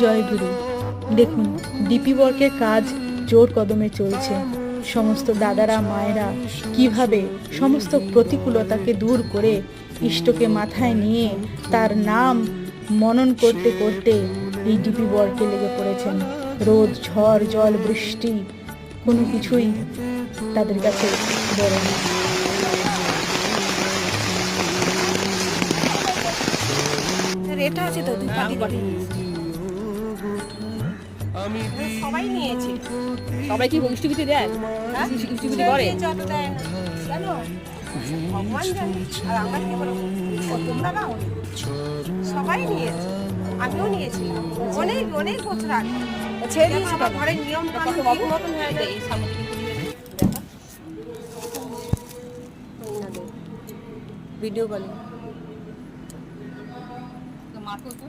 জয়গুরু। দেখুন, ডিপি ওয়ার্কের কাজ জোর কদমে চলছে। সমস্ত দাদারা মায়েরা কিভাবে সমস্ত প্রতিকূলতাকে দূর করে ইষ্টকে মাথায় নিয়ে তার নাম মনন করতে করতে এই ডিপি ওয়ার্কে লেগে পড়েছেন। রোদ, ঝড়, জল, বৃষ্টি কোনো কিছুই তাদের কাছে বড় না। এটা আছে তো তুই পাটি করে সবাই নিয়েছে। সবাই কি বৃষ্টিবিটি দেয়? হ্যাঁ বৃষ্টিবিটি করে? যত দেয় না জানো, ভগবান জানে। আর আমার কি বলো, তোমরা না সবাই নিয়েছে, আমিও নিয়েছি অনেক অনেক বছর আগে। ছেড়ে দিয়েছি আমার ঘরের নিয়ম কানুন ঠিক মতন হয়ে যায়। এই সামনে ভিডিও কলিং মারতো তো